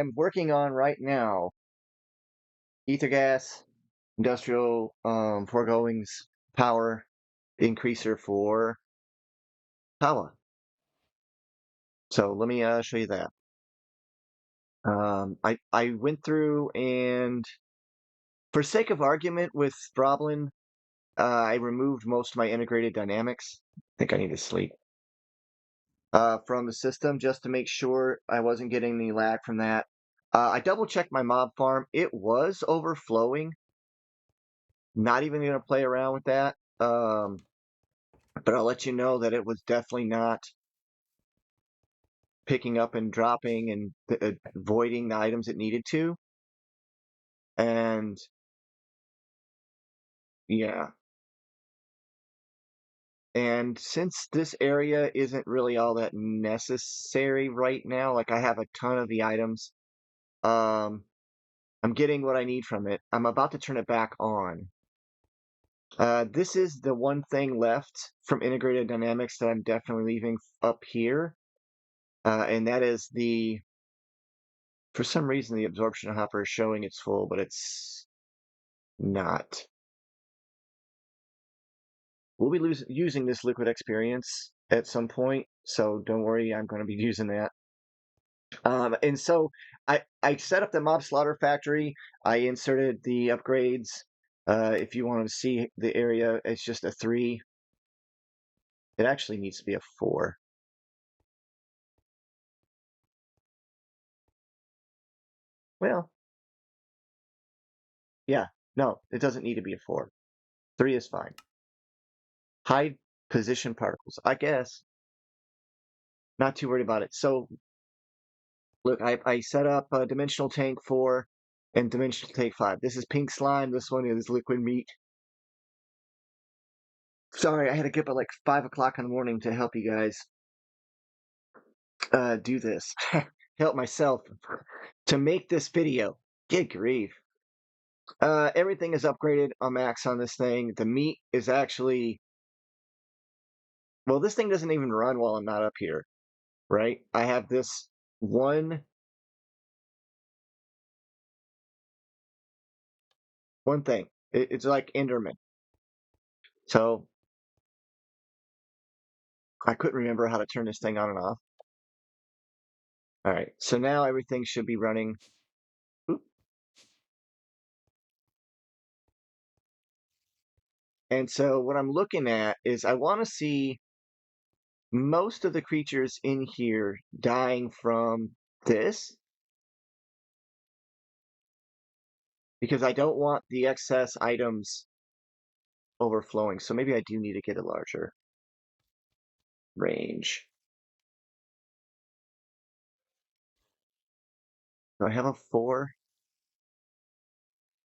I'm working on right now, ether gas, industrial foregoings, power increaser for power. So let me show you that. I went through and for sake of argument with Throblin, I removed most of my integrated dynamics. I think I need to sleep. From the system just to make sure I wasn't getting any lag from that. I double checked my mob farm. It was overflowing. Not even going to play around with that. But I'll let you know that it was definitely not picking up and dropping and voiding the items it needed to. And yeah. And since this area isn't really all that necessary right now, like I have a ton of the items, I'm getting what I need from it. I'm about to turn it back on. This is the one thing left from Integrated Dynamics that I'm definitely leaving up here. And that is for some reason, the absorption hopper is showing it's full, but it's not. We'll be using this liquid experience at some point, so don't worry, I'm going to be using that. And so I set up the mob slaughter factory. I inserted the upgrades. If you want to see the area, it's just a 3. It actually needs to be a 4. Well, yeah, no, it doesn't need to be a 4. 3 is fine. High position particles, I guess. Not too worried about it. So, look, I set up Dimensional Tank 4 and Dimensional Tank 5. This is pink slime. This one is liquid meat. Sorry, I had to get up at like 5 o'clock in the morning to help you guys do this. Help myself to make this video. Good grief. Everything is upgraded on max on this thing. The meat is actually, well, this thing doesn't even run while I'm not up here, right? I have this one thing. It's like Enderman. So I couldn't remember how to turn this thing on and off. All right, so now everything should be running. Oop. And so what I'm looking at is I want to see most of the creatures in here dying from this, because I don't want the excess items overflowing. So maybe I do need to get a larger range. Do I have a 4?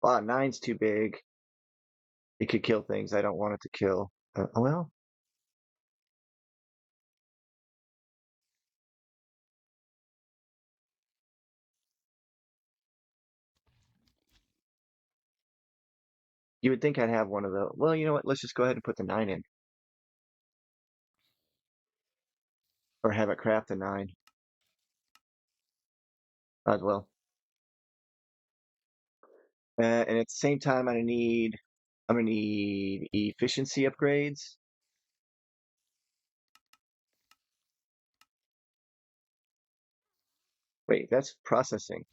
Ah, 9's too big. It could kill things I don't want it to kill. Well, you would think I'd have one of those. Well, you know what? Let's just go ahead and put the 9 in. Or have it craft a 9 as well. And at the same time, I'm gonna need efficiency upgrades. Wait, that's processing.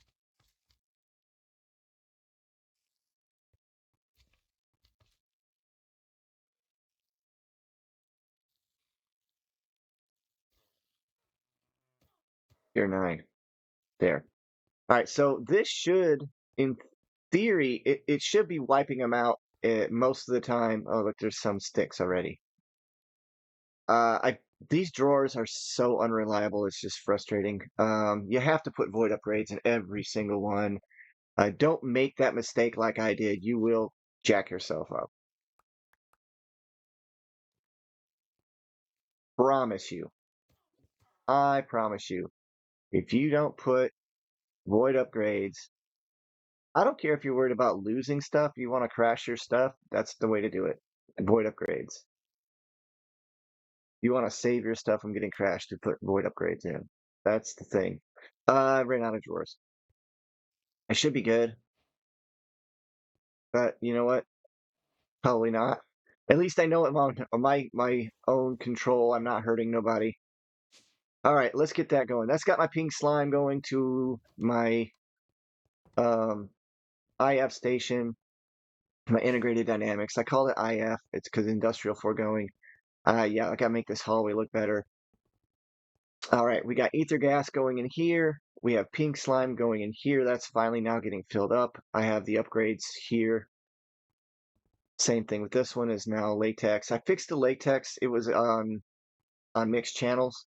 Tier 9. There. All right, so this should, in theory, it should be wiping them out most of the time. Oh, look, there's some sticks already. These drawers are so unreliable. It's just frustrating. You have to put void upgrades in every single one. Don't make that mistake like I did. You will jack yourself up. Promise you. I promise you. If you don't put void upgrades, I don't care if you're worried about losing stuff, you want to crash your stuff, that's the way to do it. Void upgrades. You want to save your stuff from getting crashed, to put void upgrades in. That's the thing. I ran out of drawers. I should be good, but you know what? Probably not. At least I know I'm on my own control. I'm not hurting nobody. All right, let's get that going. That's got my pink slime going to my um, IF station, my integrated dynamics. I call it IF. It's because industrial foregoing. Yeah, I gotta make this hallway look better. All right, we got ether gas going in here. We have pink slime going in here. That's finally now getting filled up. I have the upgrades here. Same thing with this one is now latex. I fixed the latex. It was on mixed channels.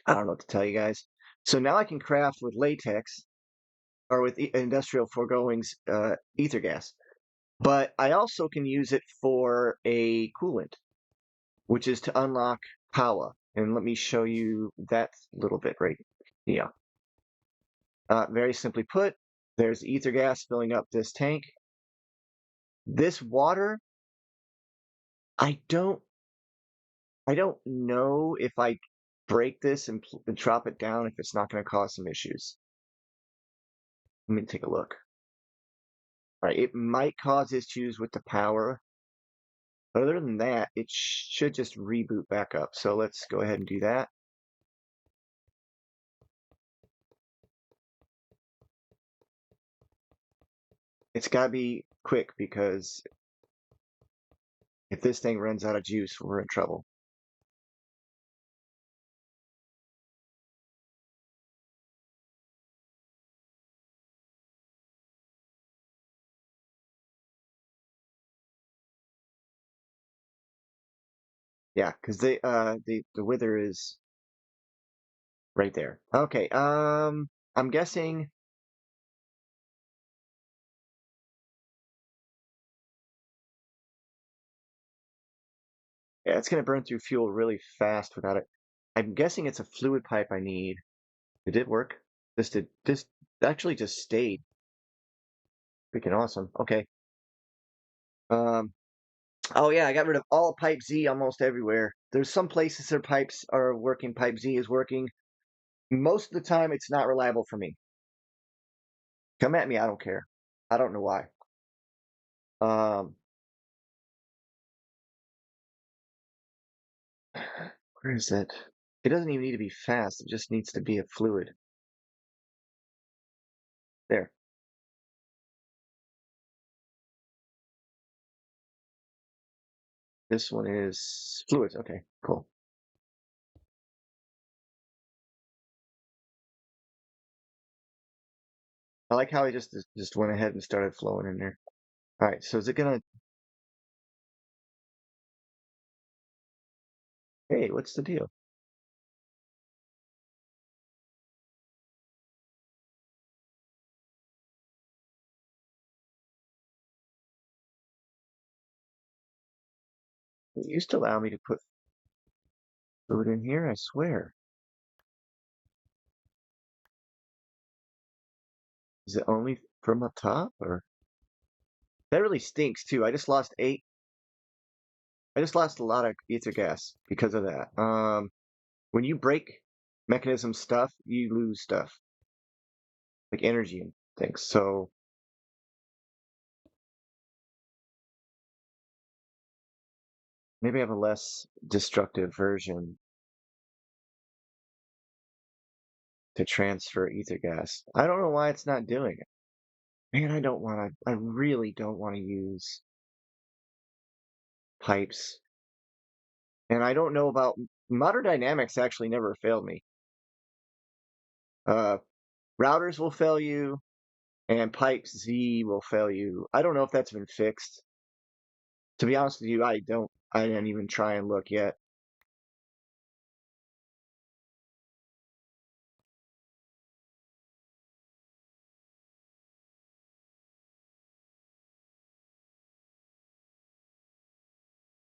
I don't know what to tell you guys. So now I can craft with latex or with industrial foregoings ether gas. But I also can use it for a coolant, which is to unlock power. And let me show you that little bit right here. Very simply put, there's ether gas filling up this tank. This water, I don't know if I break this and drop it down if it's not going to cause some issues. Let me take a look. All right, it might cause issues with the power. But other than that, it should just reboot back up. So let's go ahead and do that. It's got to be quick because if this thing runs out of juice, we're in trouble. Yeah, because the wither is right there. Okay, I'm guessing. Yeah, it's gonna burn through fuel really fast without it. I'm guessing it's a fluid pipe I need. It did work. This actually just stayed. Freaking awesome. Okay. Um, oh yeah, I got rid of all pipe Z almost everywhere. There's some places their pipes are working, pipe Z is working. Most of the time, it's not reliable for me. Come at me, I don't care. I don't know why. Um, where is it? It doesn't even need to be fast. It just needs to be a fluid. There. This one is fluids. Okay, cool. I like how I just went ahead and started flowing in there. All right, so is it gonna? Hey, what's the deal? It used to allow me to put fluid in here, I swear. Is it only from up top or? That really stinks too. I just lost a lot of ether gas because of that. When you break mechanism stuff, you lose stuff like energy and things. So maybe I have a less destructive version to transfer ether gas. I don't know why it's not doing it. Man, I really don't want to use pipes. And I don't know about Modern Dynamics actually never failed me. Uh, routers will fail you and pipes Z will fail you. I don't know if that's been fixed. To be honest with you, I didn't even try and look yet.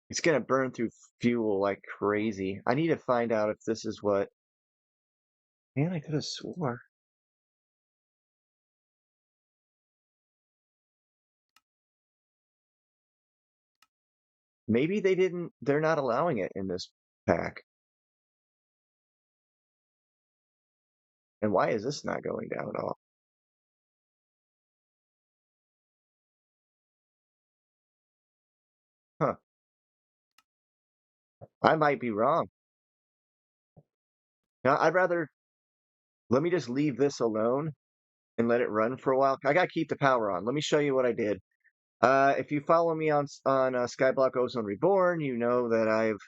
It's gonna burn through fuel like crazy. I need to find out if this is what. Man, I could have swore. Maybe they didn't. They're not allowing it in this pack. And why is this not going down at all? I might be wrong. Now, I'd rather let me just leave this alone and let it run for a while. I gotta keep the power on. Let me show you what I did. If you follow me on Skyblock Ozone Reborn, you know that I've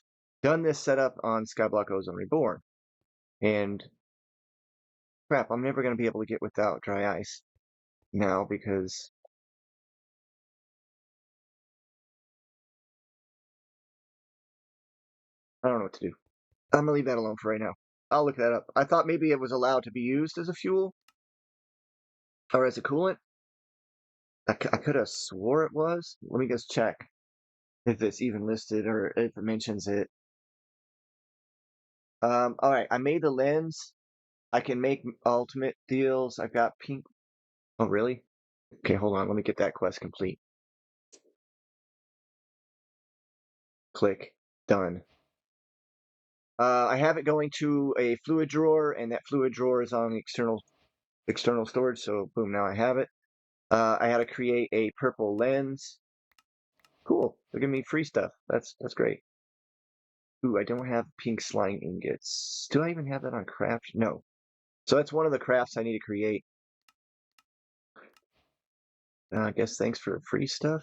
done this setup on Skyblock Ozone Reborn. And crap, I'm never gonna be able to get without dry ice now because I don't know what to do. I'm gonna leave that alone for right now. I'll look that up. I thought maybe it was allowed to be used as a fuel or as a coolant. I could have swore it was. Let me just check if it's even listed or if it mentions it. All right, I made the lens. I can make ultimate deals. I've got pink. Oh, really? Okay, hold on. Let me get that quest complete. Click. Done. I have it going to a fluid drawer, and that fluid drawer is on the external storage. So boom, now I have it. I had to create a purple lens. Cool. They're giving me free stuff. That's great. Ooh, I don't have pink slime ingots. Do I even have that on craft? No. So that's one of the crafts I need to create. I guess thanks for free stuff.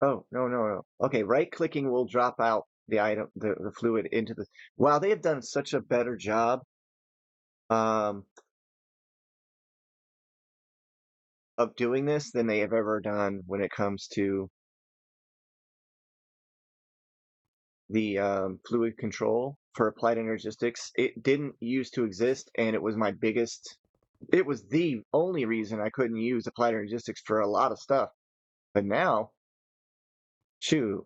Oh, no, no, no. Okay, right clicking will drop out the item, the fluid into the. Wow, they have done such a better job um, of doing this than they have ever done when it comes to the fluid control for applied energistics. It didn't used to exist, and it was my biggest. It was the only reason I couldn't use applied energistics for a lot of stuff. But now, shoot,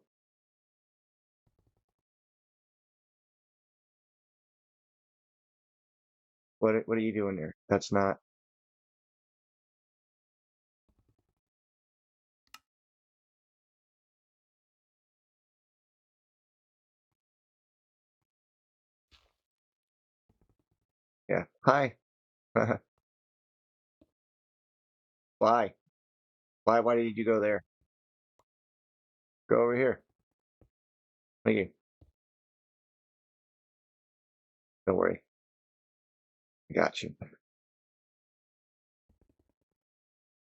what are you doing there? That's not. Yeah. Hi. Why? Why did you go there? Go over here. Thank you. Don't worry. I got you.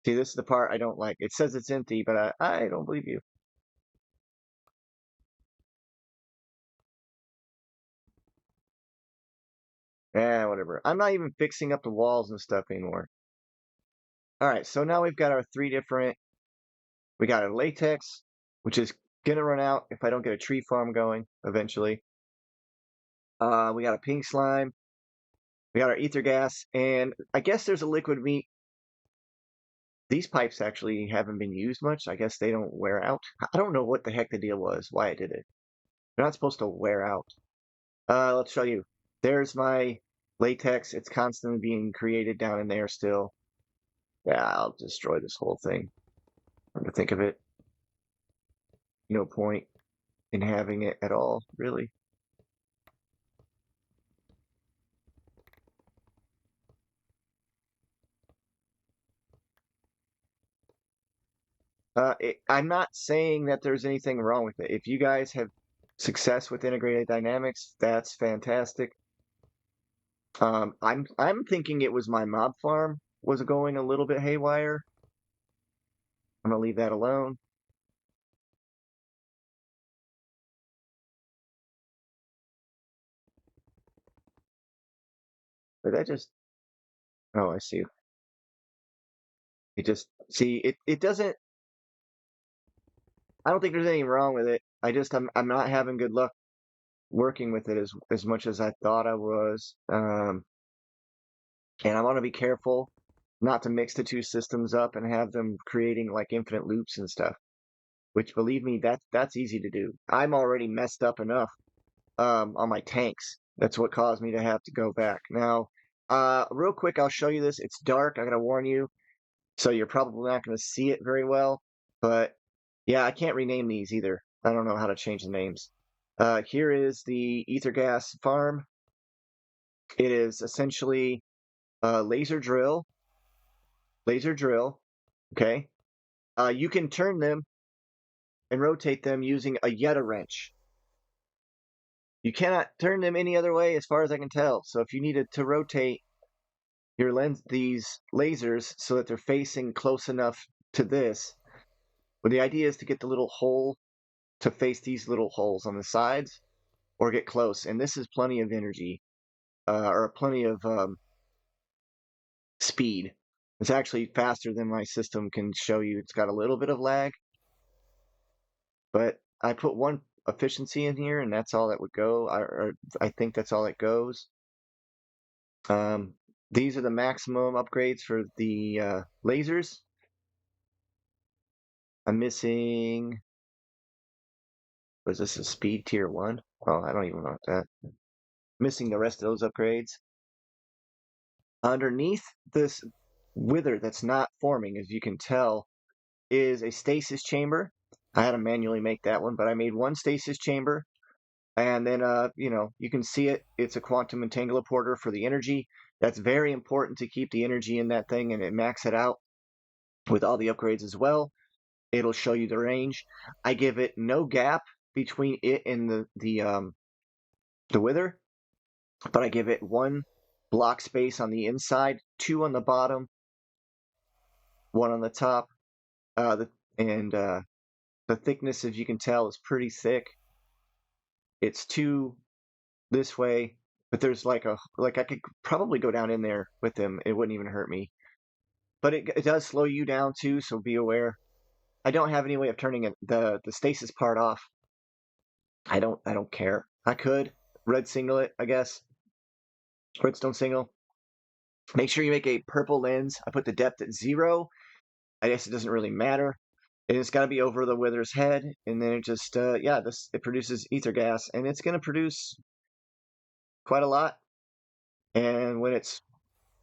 See, this is the part I don't like. It says it's empty, but I don't believe you. Whatever. I'm not even fixing up the walls and stuff anymore. All right, so now we've got our three different. We got our latex, which is gonna run out if I don't get a tree farm going eventually. We got a pink slime. We got our ether gas, and I guess there's a liquid meat. These pipes actually haven't been used much. I guess they don't wear out. I don't know what the heck the deal was, why I did it. They're not supposed to wear out. Let's show you. There's my latex. It's constantly being created down in there still. Yeah, I'll destroy this whole thing. Come to think of it, no point in having it at all, really. I'm not saying that there's anything wrong with it. If you guys have success with integrated dynamics, that's fantastic. I'm thinking it was my mob farm was going a little bit haywire. I'm gonna leave that alone. But that just, oh, I see. It just, see, it doesn't, I don't think there's anything wrong with it. I'm not having good luck working with it as much as I thought I was. And I want to be careful not to mix the two systems up and have them creating like infinite loops and stuff. Which, believe me, that's easy to do. I'm already messed up enough on my tanks. That's what caused me to have to go back. Now, real quick, I'll show you this. It's dark. I gotta warn you, so you're probably not gonna see it very well. But yeah, I can't rename these either. I don't know how to change the names. Here is the ether gas farm. It is essentially a laser drill. Okay. You can turn them and rotate them using a Yeta wrench. You cannot turn them any other way as far as I can tell. So if you needed to rotate your lens, these lasers so that they're facing close enough to this, well, the idea is to get the little hole to face these little holes on the sides or get close. And this is plenty of energy or plenty of speed. It's actually faster than my system can show you. It's got a little bit of lag, but I put one efficiency in here and that's all that would go. I think that's all that goes. Um, these are the maximum upgrades for the lasers. I'm missing, was this a speed tier 1? Oh, I don't even know that. Missing the rest of those upgrades. Underneath this wither that's not forming, as you can tell, is a stasis chamber. I had to manually make that one, but I made one stasis chamber. And then, you can see it. It's a quantum entangler for the energy. That's very important to keep the energy in that thing and it max it out with all the upgrades as well. It'll show you the range. I give it no gap between it and the wither, but I give it one block space on the inside, two on the bottom, one on the top. And the thickness, as you can tell, is pretty thick. It's two this way, but there's like I could probably go down in there with them. It wouldn't even hurt me. But it does slow you down too, so be aware. I don't have any way of turning the stasis part off. I don't care. I could red signal it, I guess. Redstone signal. Make sure you make a purple lens. I put the depth at 0. I guess it doesn't really matter. And it's got to be over the wither's head, and then it just it produces ether gas, and it's going to produce quite a lot. And when it's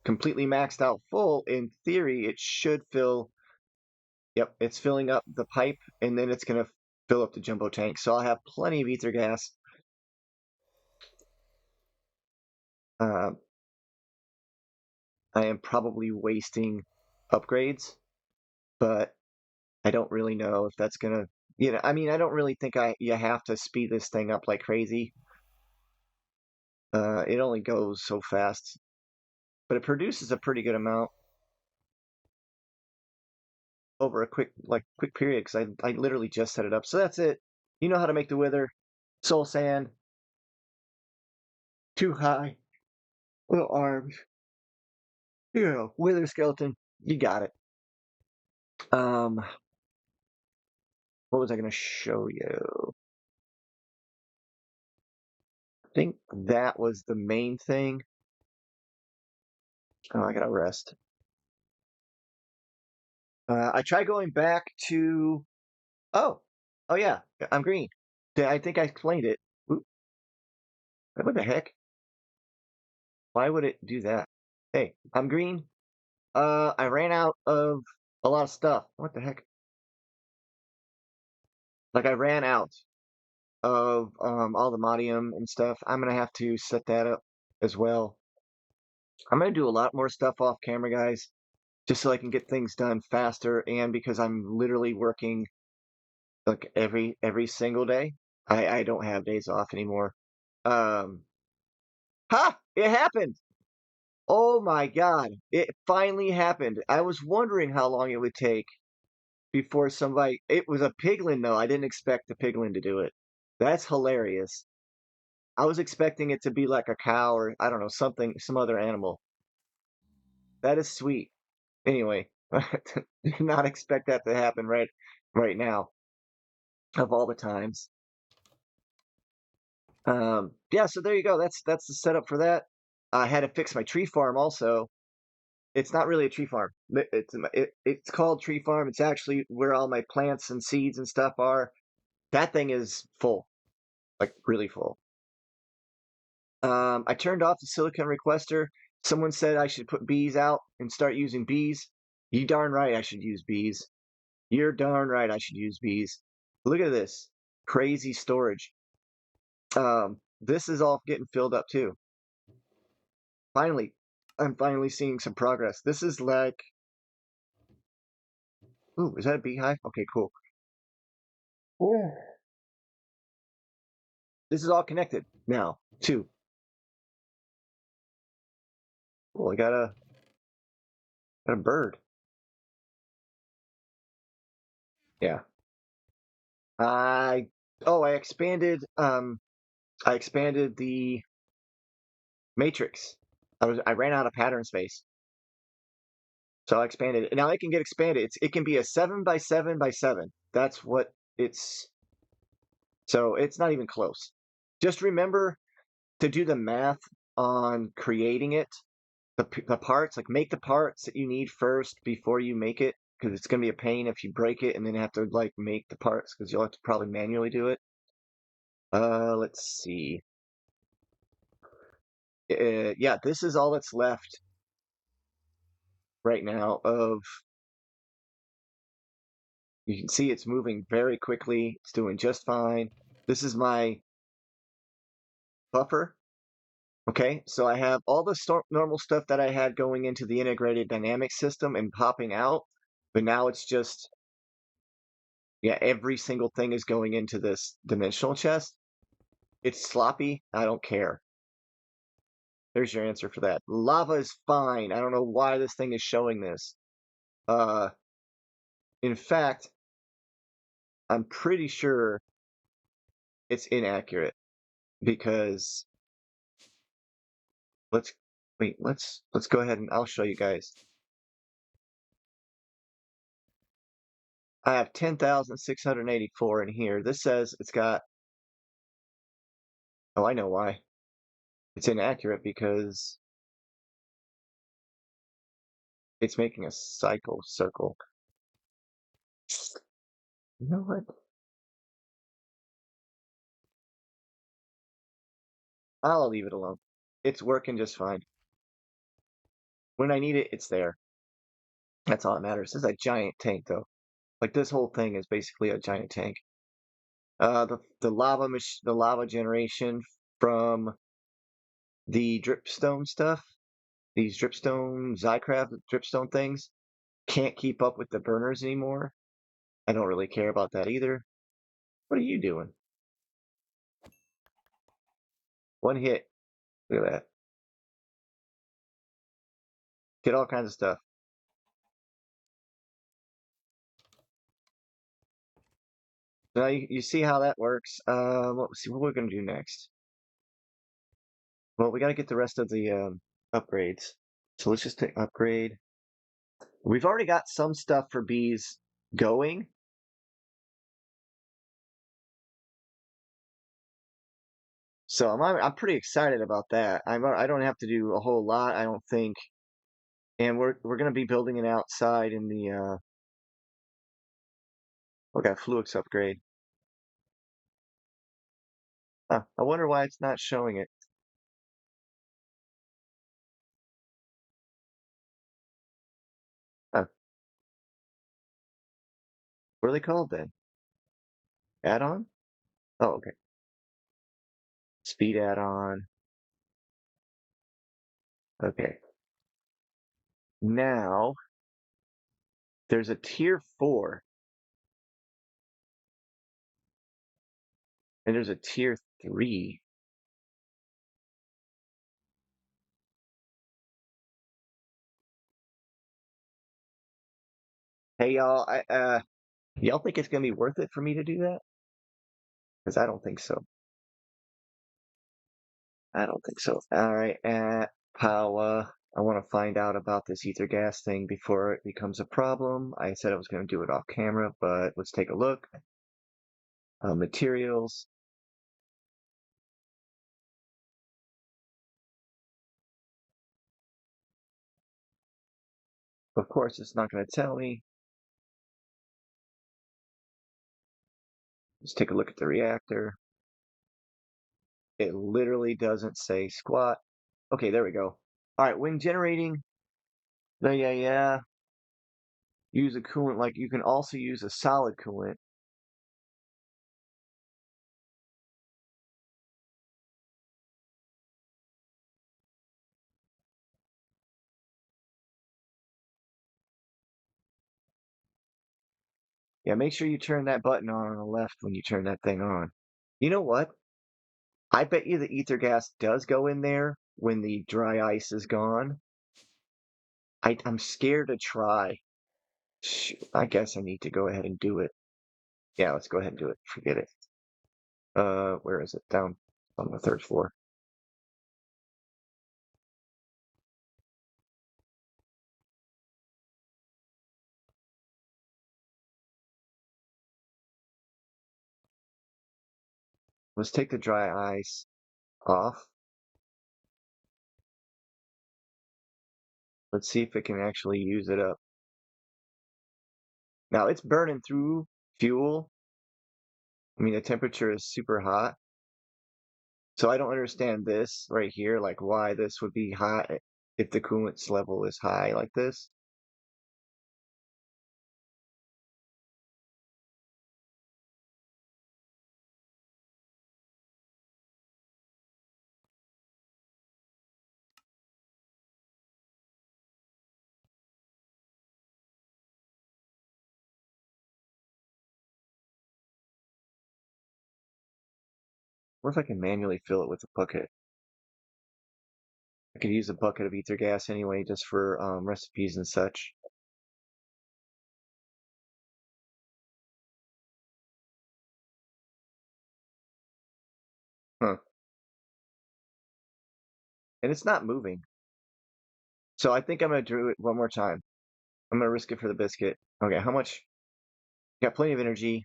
completely maxed out full, in theory, it should fill. Yep, it's filling up the pipe, and then it's going to fill up the jumbo tank. So I'll have plenty of ether gas. Uh, I am probably wasting upgrades, but I don't really know if that's gonna, I mean, I don't really think you have to speed this thing up like crazy. It only goes so fast, but it produces a pretty good amount over a quick period because I literally just set it up. So that's it. You know how to make the wither, soul sand, too high, little arms, wither skeleton. You got it. What was I gonna show you? I think that was the main thing. Oh, I gotta rest. I tried going back to. Oh, oh yeah, I'm green. I think I explained it. Oop, what the heck? Why would it do that? Hey, I'm green. I ran out of a lot of stuff. What the heck? Like I ran out of all the modium and stuff. I'm gonna have to set that up as well. I'm gonna do a lot more stuff off camera, guys, just so I can get things done faster and because I'm literally working like every single day. I don't have days off anymore. Um, ha! It happened. Oh my God! It finally happened. I was wondering how long it would take before somebody. It was a piglin though. I didn't expect the piglin to do it. That's hilarious. I was expecting it to be like a cow or I don't know something, some other animal. That is sweet. Anyway, did not expect that to happen right now of all the times. Yeah, so there you go. That's the setup for that. I had to fix my tree farm also. It's not really a tree farm. It's called tree farm. It's actually where all my plants and seeds and stuff are. That thing is full, like really full. I turned off the silicon requester. Someone said I should put bees out and start using bees. You darn right I should use bees. You're darn right I should use bees. Look at this crazy storage. This is all getting filled up too. Finally, I'm finally seeing some progress. This is like, ooh, is that a beehive? Okay, cool. Yeah. This is all connected now, too. Cool, I got a bird. Yeah. I oh, I expanded the matrix. I ran out of pattern space. So I expanded it. Now it can get expanded. It can be a 7 by 7 by 7. That's what it's so it's not even close. Just remember to do the math on creating it, the parts, like make the parts that you need first before you make it, because it's gonna be a pain if you break it and then have to like make the parts because you'll have to probably manually do it. Let's see. Yeah, this is all that's left right now of you can see it's moving very quickly. It's doing just fine. This is my buffer. Okay, so I have all the normal stuff that I had going into the integrated dynamic system and popping out, but now it's just, yeah, every single thing is going into this dimensional chest. It's sloppy. I don't care. There's your answer for that. Lava is fine. I don't know why this thing is showing this. Uh, in fact, I'm pretty sure it's inaccurate because let's wait, let's go ahead and I'll show you guys. I have 10,684 in here. This says it's got, oh, I know why. It's inaccurate because it's making a cycle circle. You know what? I'll leave it alone. It's working just fine. When I need it, it's there. That's all that matters. This is a giant tank, though. Like this whole thing is basically a giant tank. The lava generation from the dripstone stuff, these dripstone Zycraft dripstone things, can't keep up with the burners anymore. I don't really care about that either. What are you doing? One hit. Look at that. Get all kinds of stuff. Now you see how that works. Let's see what we're gonna do next. Well, we gotta get the rest of the upgrades. So let's just take upgrade. We've already got some stuff for bees going. So I'm pretty excited about that. I don't have to do a whole lot, I don't think. And we're gonna be building it outside in the we got Fluix upgrade. Huh, I wonder why it's not showing it. Huh, what are they called then? Add-on? Oh, okay. Speed add-on. Okay. Now there's a tier 4 and there's a tier 3. Hey y'all, y'all think it's gonna be worth it for me to do that? Because I don't think so. I don't think so. All right, Paula, I want to find out about this ether gas thing before it becomes a problem. I said I was going to do it off camera, but let's take a look. Materials. Of course, it's not going to tell me. Let's take a look at the reactor. It literally doesn't say squat. Okay, there we go. All right, when generating, yeah, use a coolant. Like you can also use a solid coolant. Yeah, make sure you turn that button on the left when you turn that thing on. You know what? I bet you the ether gas does go in there when the dry ice is gone. I'm scared to try. I guess I need to go ahead and do it. Yeah, let's go ahead and do it. Forget it. Where is it? Down on the third floor. Let's take the dry ice off. Let's see if it can actually use it up. Now it's burning through fuel. I mean, the temperature is super hot. So I don't understand this right here, like why this would be high if the coolant's level is high like this. What if I can manually fill it with a bucket? I could use a bucket of ether gas anyway, just for recipes and such. Huh. And it's not moving. So I think I'm gonna do it one more time. I'm gonna risk it for the biscuit. Okay, how much? Got plenty of energy.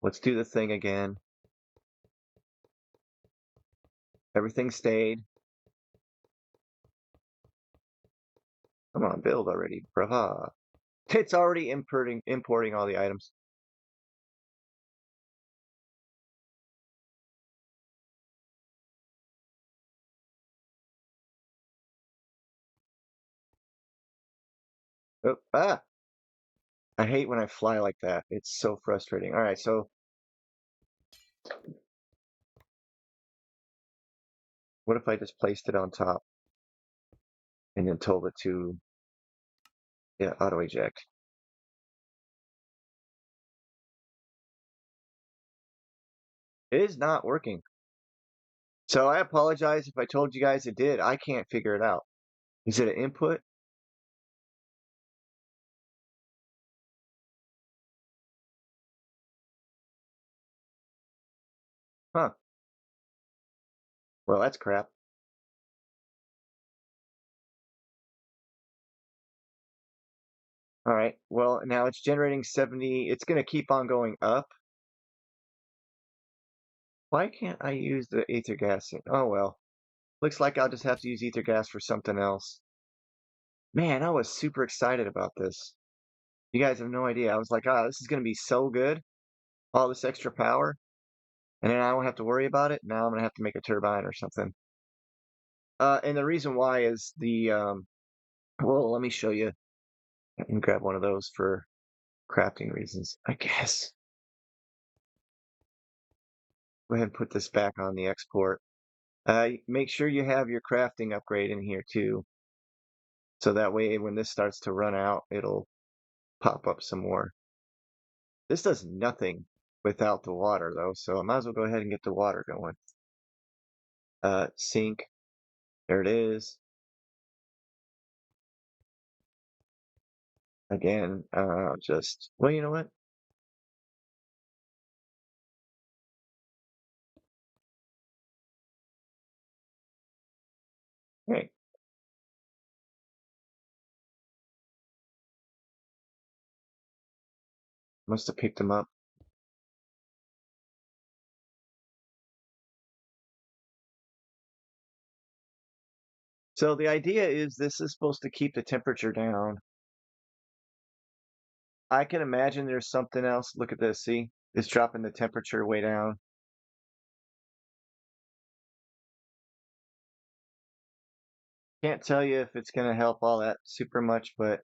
Let's do the thing again. Everything stayed. Come on, build already. Brava. It's already importing all the items. Oh, ah! I hate when I fly like that. It's so frustrating. All right, so what if I just placed it on top and then told it to, yeah, auto eject? It is not working. So I apologize if I told you guys it did. I can't figure it out. Is it an input? Huh. Well, that's crap. All right. Well, now it's generating 70. It's going to keep on going up. Why can't I use the ether gas? Oh, well. Looks like I'll just have to use ether gas for something else. Man, I was super excited about this. You guys have no idea. I was like, this is going to be so good. All this extra power. And then I won't have to worry about it. Now I'm going to have to make a turbine or something. And the reason why is well, let me show you. I can grab one of those for crafting reasons, I guess. Go ahead and put this back on the export. Make sure you have your crafting upgrade in here too. So that way when this starts to run out, it'll pop up some more. This does nothing without the water though, so I might as well go ahead and get the water going. Sink. There it is. Again, well, you know what? Hey, must have picked them up. So the idea is this is supposed to keep the temperature down. I can imagine there's something else. Look at this, see? It's dropping the temperature way down. Can't tell you if it's going to help all that super much, but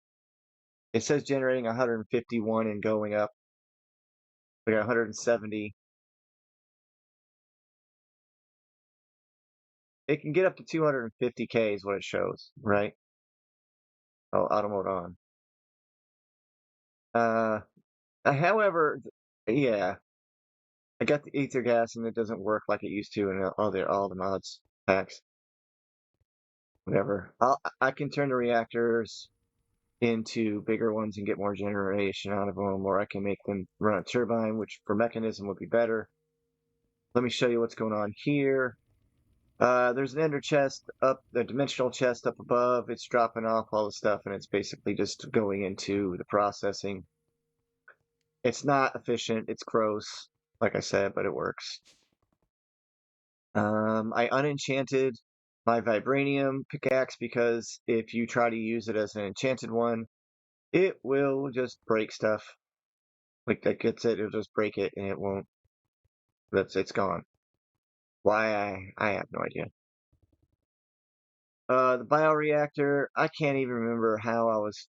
it says generating 151 and going up. We got 170. It can get up to 250K is what it shows, right? Oh, auto mode on. Uh, however, yeah, I got the ether gas and it doesn't work like it used to in all the mods packs. Whatever. I can turn the reactors into bigger ones and get more generation out of them, or I can make them run a turbine, which for mechanism would be better. Let me show you what's going on here. There's an ender chest up, the dimensional chest up above. It's dropping off all the stuff, and it's basically just going into the processing. It's not efficient. It's gross, like I said, but it works. I unenchanted my vibranium pickaxe because if you try to use it as an enchanted one, it will just break stuff. Like that gets it, it'll just break it, and it won't. It's gone. Why I have no idea. The bioreactor, I can't even remember how I was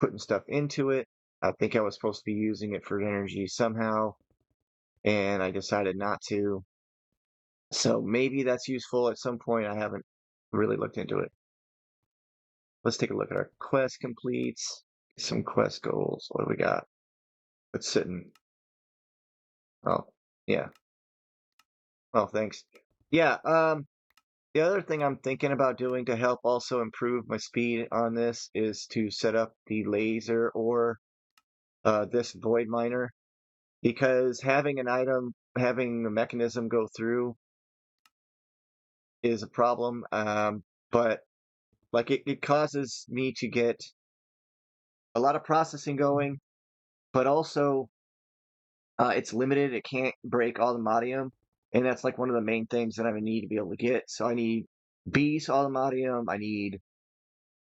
putting stuff into it. I think I was supposed to be using it for energy somehow, and I decided not to. So maybe that's useful at some point. I haven't really looked into it. Let's take a look at our quest completes. Some quest goals. What do we got? It's sitting. Oh, yeah. Oh, thanks. Yeah, the other thing I'm thinking about doing to help also improve my speed on this is to set up the laser or this void miner because having an item, having a mechanism go through is a problem. But like it causes me to get a lot of processing going, but also it's limited. It can't break all the modium, and that's like one of the main things that I need to be able to get. So I need beast automatium. I need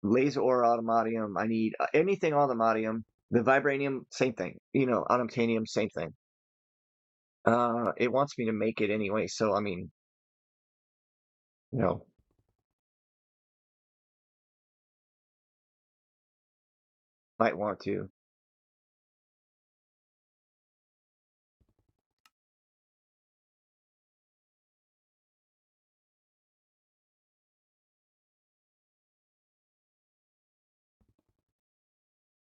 laser ore automatium. I need anything automatium. The vibranium, same thing. Unobtainium, same thing. It wants me to make it anyway. So I mean, you know, might want to.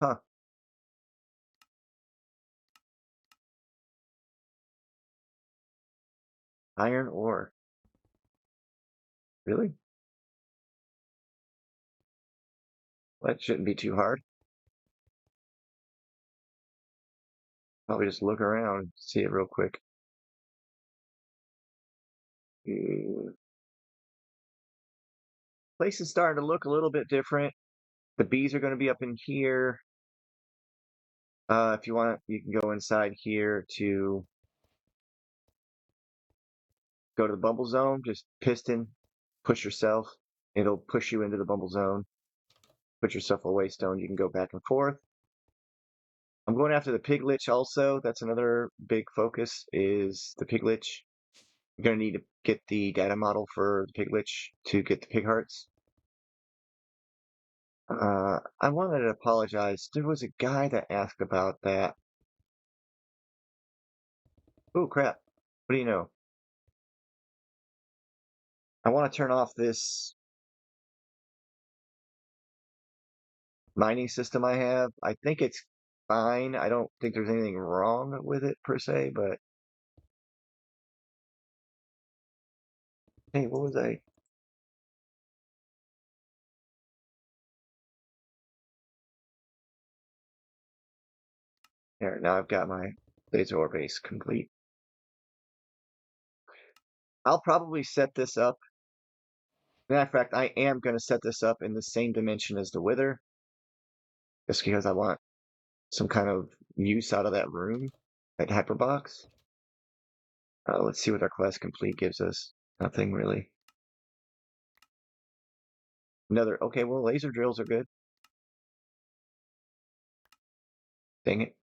Huh? Iron ore. Really? That shouldn't be too hard. Probably just look around, see it real quick. Place is starting to look a little bit different. The bees are going to be up in here. If you want, you can go inside here to go to the bumble zone. Just piston, push yourself. It'll push you into the bumble zone. Put yourself a waystone. You can go back and forth. I'm going after the piglich also. That's another big focus is the piglich. You're going to need to get the data model for the piglich to get the pig hearts. I wanted to apologize. There was a guy that asked about that. Oh, crap. What do you know? I want to turn off this mining system I have. I think it's fine. I don't think there's anything wrong with it per se, but hey, what was I? There, now I've got my laser ore base complete. I'll probably set this up. Matter of fact, I am going to set this up in the same dimension as the Wither, just because I want some kind of use out of that room, that hyperbox. Let's see what our quest complete gives us. Nothing really. Another, okay, well, laser drills are good. Dang it.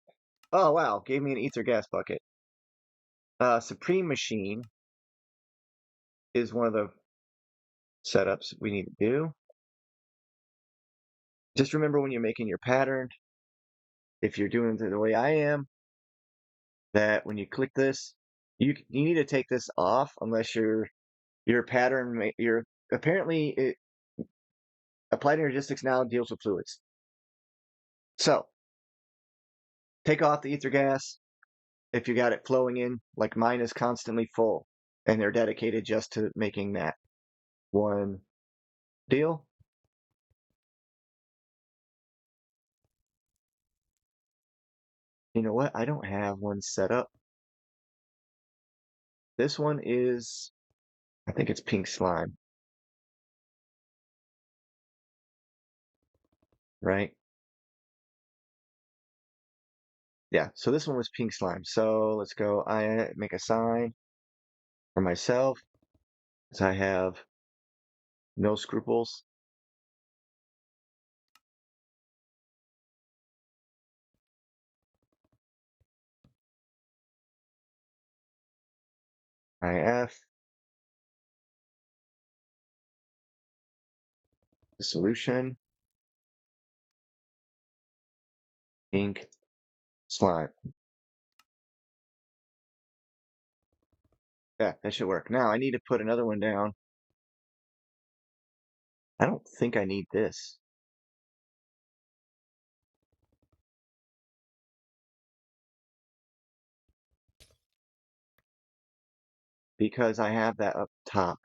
Oh, wow, gave me an ether gas bucket. Supreme Machine is one of the setups we need to do. Just remember when you're making your pattern, if you're doing it the way I am, that when you click this, you need to take this off unless your pattern your apparently applied energistics now deals with fluids. So take off the ether gas if you got it flowing in. Like mine is constantly full, and they're dedicated just to making that one deal. You know what? I don't have one set up. This one is, I think it's pink slime, right? Yeah, so this one was pink slime. So let's go. I make a sign for myself, because I have no scruples. IF, the solution, pink slime. Yeah, that should work. Now I need to put another one down. I don't think I need this because I have that up top.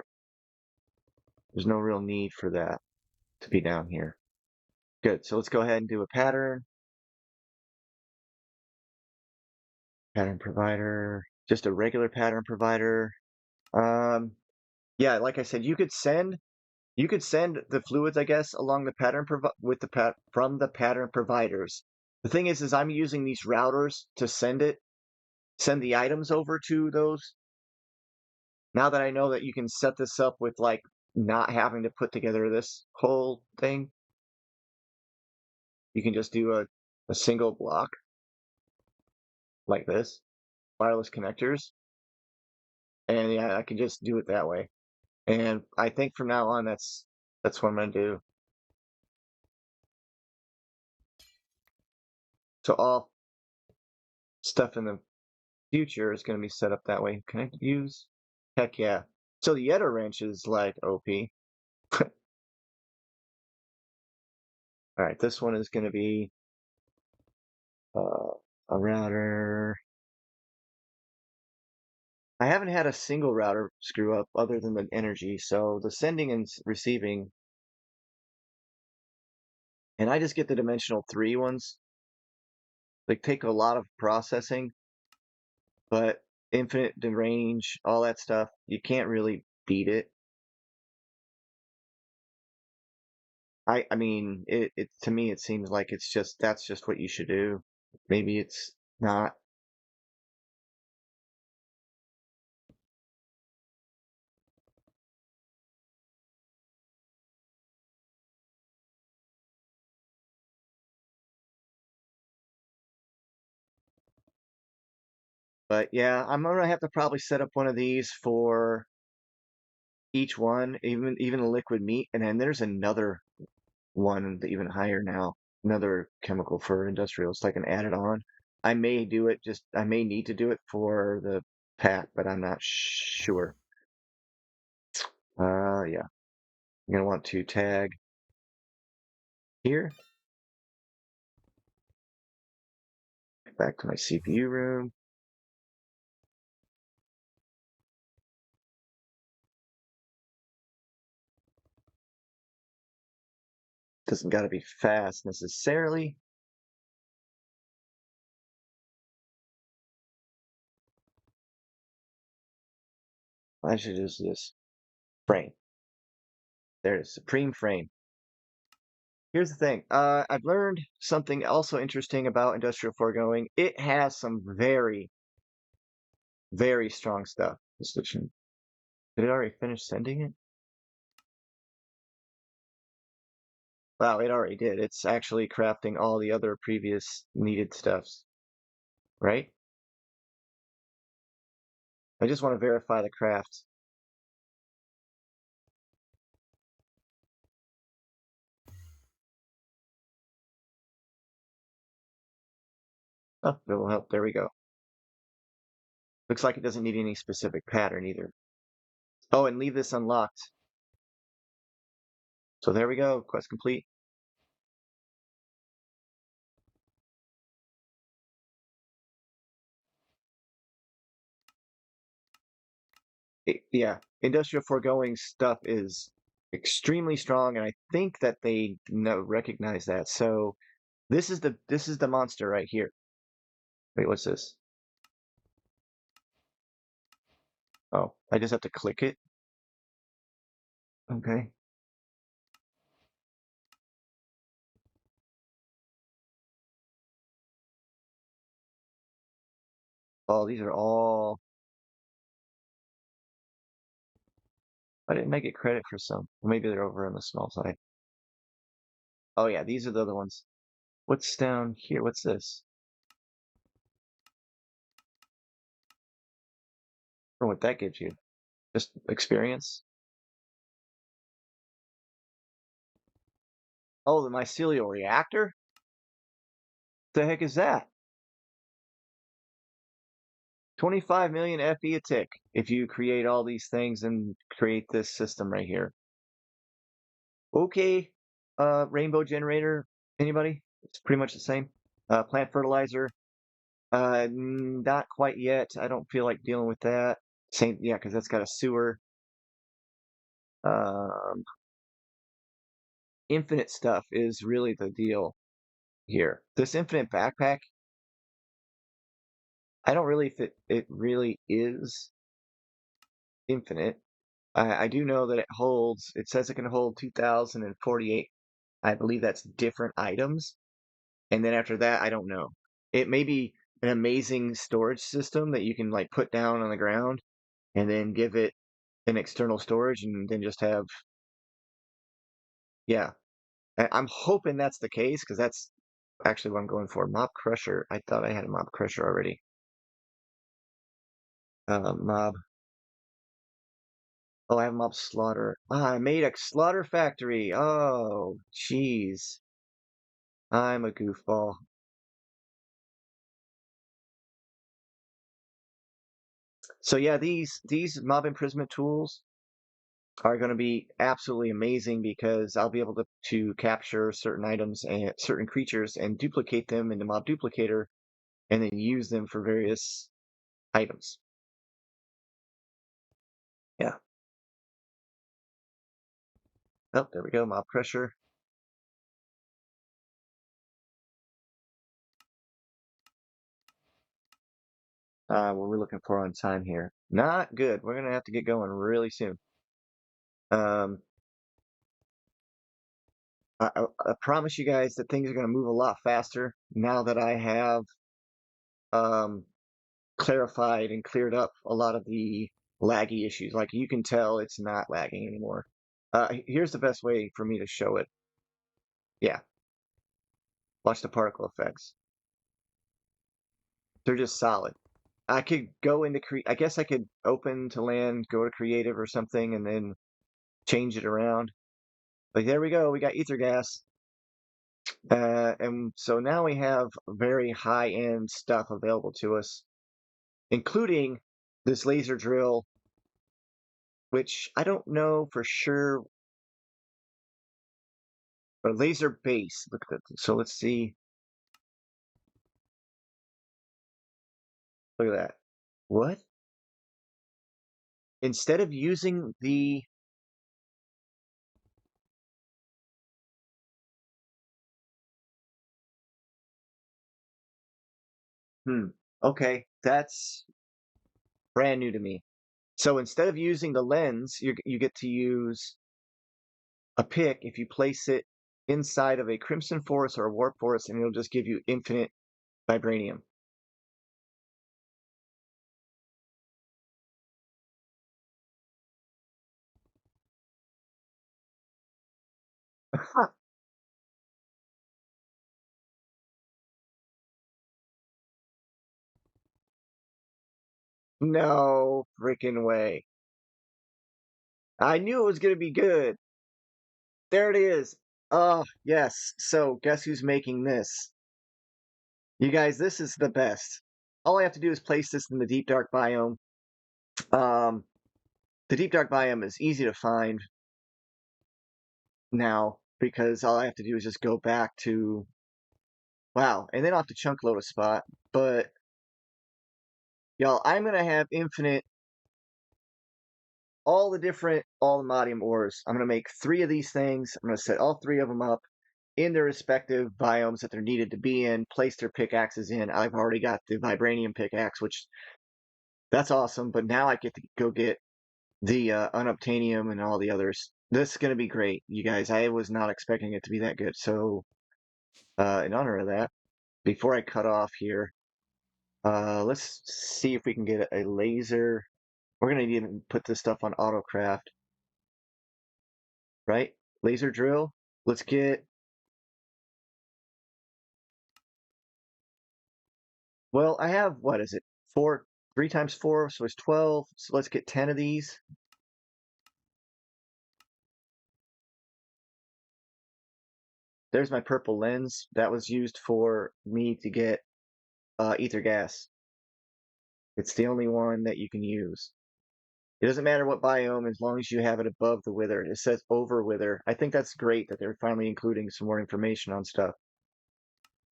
There's no real need for that to be down here. Good. So let's go ahead and do a pattern. Pattern provider, just a regular pattern provider. Um, yeah, like I said, you could send the fluids, I guess, along the pattern with the from the pattern providers. The thing is I'm using these routers to send the items over to those. Now that I know that you can set this up with like not having to put together this whole thing, you can just do a single block like this, wireless connectors, and yeah, I can just do it that way. And I think from now on, that's what I'm gonna do. So all stuff in the future is gonna be set up that way. Connect views. Heck yeah. So the Yeta wrench is like OP. All right, this one is gonna be uh, a router. I haven't had a single router screw up other than the energy. So the sending and receiving, and I just get the dimensional 3 ones. They take a lot of processing, but infinite range, all that stuff, you can't really beat it. I mean, it to me it seems like it's just that's just what you should do. Maybe it's not, but yeah, I'm gonna have to probably set up one of these for each one, even the liquid meat, and then there's another one even higher now, another chemical for industrial. It's like an added on. I may need to do it for the pack, but I'm not sure. Yeah, I'm gonna want to tag here, back to my CPU room. Doesn't gotta be fast necessarily. I should use this frame. There it is, Supreme Frame. Here's the thing. I've learned something also interesting about industrial foregoing. It has some very, very strong stuff. Did it already finish sending it? Wow, it already did. It's actually crafting all the other previous needed stuffs, right? I just want to verify the craft. Oh, that will help. There we go. Looks like it doesn't need any specific pattern either. Oh, and leave this unlocked. So there we go. Quest complete. Yeah, industrial foregoing stuff is extremely strong, and I think that they know recognize that. So this is the monster right here. Wait, what's this? Oh, I just have to click it. Okay. Oh, these are all. I didn't make it credit for some. Well, maybe they're over on the small side. Oh yeah, these are the other ones. What's down here? What's this? I don't know what that gives you. Just experience? Oh, the mycelial reactor? The heck is that? 25 million FE a tick if you create all these things and create this system right here. Okay, rainbow generator, anybody? It's pretty much the same. Plant fertilizer, not quite yet. I don't feel like dealing with that. Same, yeah, because that's got a sewer. Um, infinite stuff is really the deal here. This infinite backpack, I don't really think it really is infinite. I do know that it says it can hold 2048. I believe that's different items. And then after that, I don't know. It may be an amazing storage system that you can like put down on the ground and then give it an external storage and then just have, yeah. I'm hoping that's the case because that's actually what I'm going for. Mob Crusher. I thought I had a Mob Crusher already. Mob. Oh, I have Mob Slaughter. Ah, I made a slaughter factory. Oh, jeez. I'm a goofball. So yeah, these mob imprisonment tools are going to be absolutely amazing because I'll be able to capture certain items and certain creatures and duplicate them in the mob duplicator and then use them for various items. Yeah. Oh, there we go. Mob pressure. What we're looking for on time here. Not good. We're gonna have to get going really soon. Um, I promise you guys that things are gonna move a lot faster now that I have um clarified and cleared up a lot of the laggy issues. Like you can tell it's not lagging anymore. Here's the best way for me to show it. Yeah, watch the particle effects. They're just solid. I could go into I guess I could open to land, go to creative or something, and then change it around. Like there we go, we got ether gas. And so now we have very high-end stuff available to us, including this laser drill, which I don't know for sure. A laser base. Look at that. So let's see. Look at that. What? Instead of using the okay, that's brand new to me. So instead of using the lens, you get to use a pick if you place it inside of a crimson forest or a warp forest, and it'll just give you infinite vibranium. No freaking way. I knew it was going to be good. There it is. Oh, yes. So guess who's making this? You guys, this is the best. All I have to do is place this in the deep dark biome. Um, the deep dark biome is easy to find now because all I have to do is just go back to wow, and then I'll have to chunk load a spot. But y'all, I'm gonna have infinite all the different aluminium ores. I'm going to make 3 of these things. I'm going to set all 3 of them up in their respective biomes that they're needed to be in, place their pickaxes in. I've already got the vibranium pickaxe, which that's awesome, but now I get to go get the unobtainium and all the others. This is going to be great, you guys. I was not expecting it to be that good. So, in honor of that, before I cut off here, let's see if we can get a laser. We're going to need to put this stuff on autocraft, right? Laser drill. Let's get, well, I have, what is it? 3 times 4, so it's 12. So let's get 10 of these. There's my purple lens. That was used for me to get ether gas. It's the only one that you can use. It doesn't matter what biome as long as you have it above the wither. It says over wither. I think that's great that they're finally including some more information on stuff.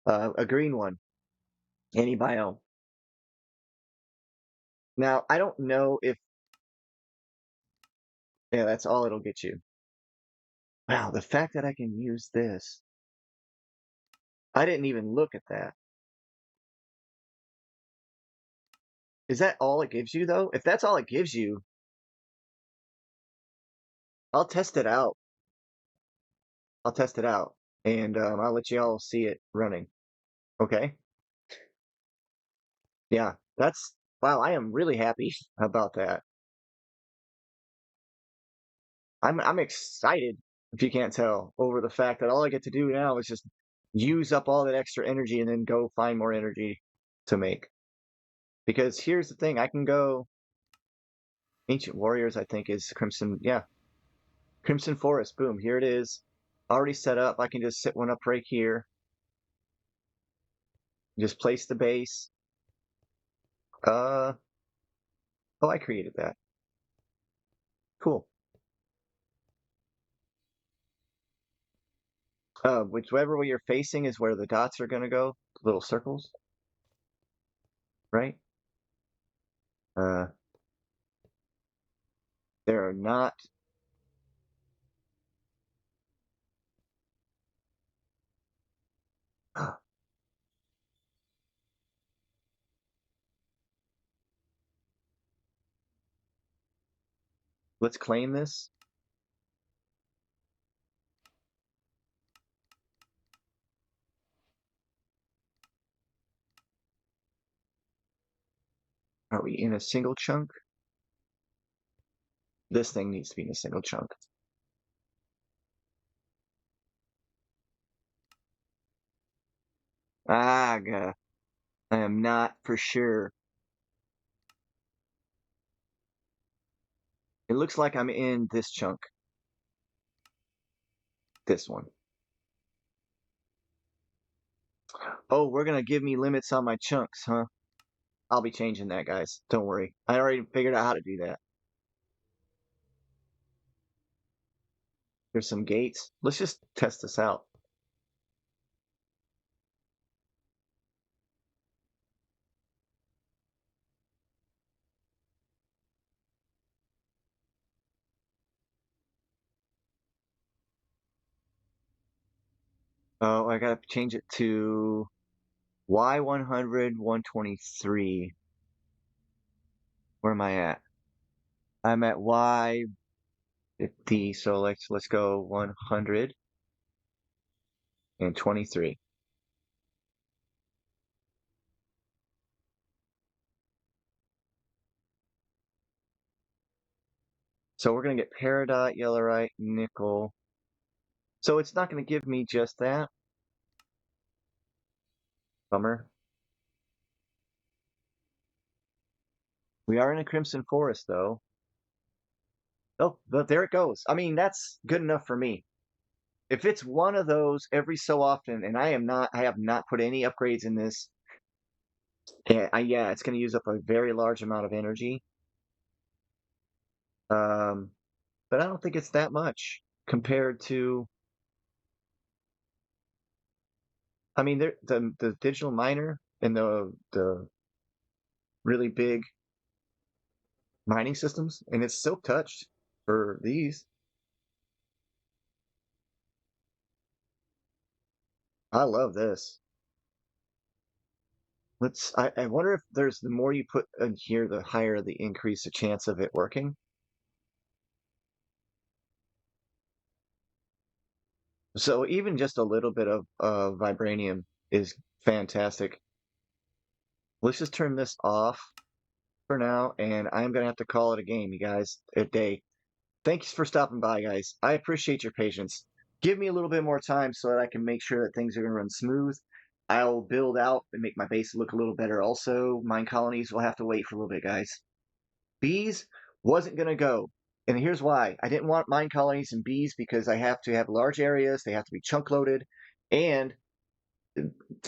A green one, any biome. Now, I don't know if, yeah, that's all it'll get you. Wow, the fact that I can use this. I didn't even look at that. Is that all it gives you, though? If that's all it gives you, I'll test it out. I'll test it out, and I'll let you all see it running. Okay? Yeah, that's wow. I am really happy about that. I'm excited, if you can't tell, over the fact that all I get to do now is just use up all that extra energy and then go find more energy to make. Because here's the thing, I can go Ancient Warriors, I think is Crimson, yeah, Crimson Forest. Boom, here it is. Already set up. I can just set one up right here. Just place the base. Uh, oh, I created that. Cool. Whichever way you're facing is where the dots are going to go, little circles, right? Uh, there are not. Let's claim this. Are we in a single chunk? This thing needs to be in a single chunk. Ah, I am not for sure. It looks like I'm in this chunk. This one. Oh, we're gonna give me limits on my chunks, huh? I'll be changing that, guys. Don't worry. I already figured out how to do that. There's some gates. Let's just test this out. Oh, I gotta change it to Y100, 123. Where am I at? I'm at Y50, so let's go 123. So we're gonna get peridot, yellowite, nickel. So it's not gonna give me just that. Bummer. We are in a Crimson Forest though. Oh, but there it goes. I mean, that's good enough for me. If it's one of those every so often, and I have not put any upgrades in this, yeah, it's going to use up a very large amount of energy. Um, but I don't think it's that much compared to, I mean, the digital miner and the really big mining systems, and it's silk touched for these. I love this. I wonder if there's the more you put in here, the higher the increase the chance of it working. So even just a little bit of vibranium is fantastic. Let's just turn this off for now, and I'm gonna have to call it a game, you guys, a day. Thanks for stopping by, guys. I appreciate your patience. Give me a little bit more time so that I can make sure that things are gonna run smooth. I'll build out and make my base look a little better. Also, mine colonies will have to wait for a little bit, guys. Bees wasn't gonna go. And here's why. I didn't want mine colonies and bees because I have to have large areas, they have to be chunk loaded, and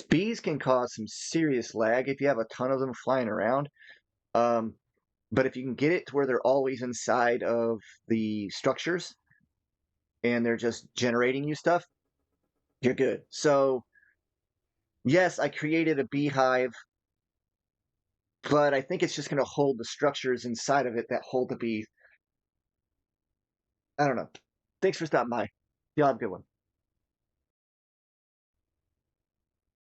bees can cause some serious lag if you have a ton of them flying around. Um, but if you can get it to where they're always inside of the structures and they're just generating you stuff, you're good. So, yes, I created a beehive, but I think it's just going to hold the structures inside of it that hold the bees. I don't know. Thanks for stopping by. Y'all have a good one.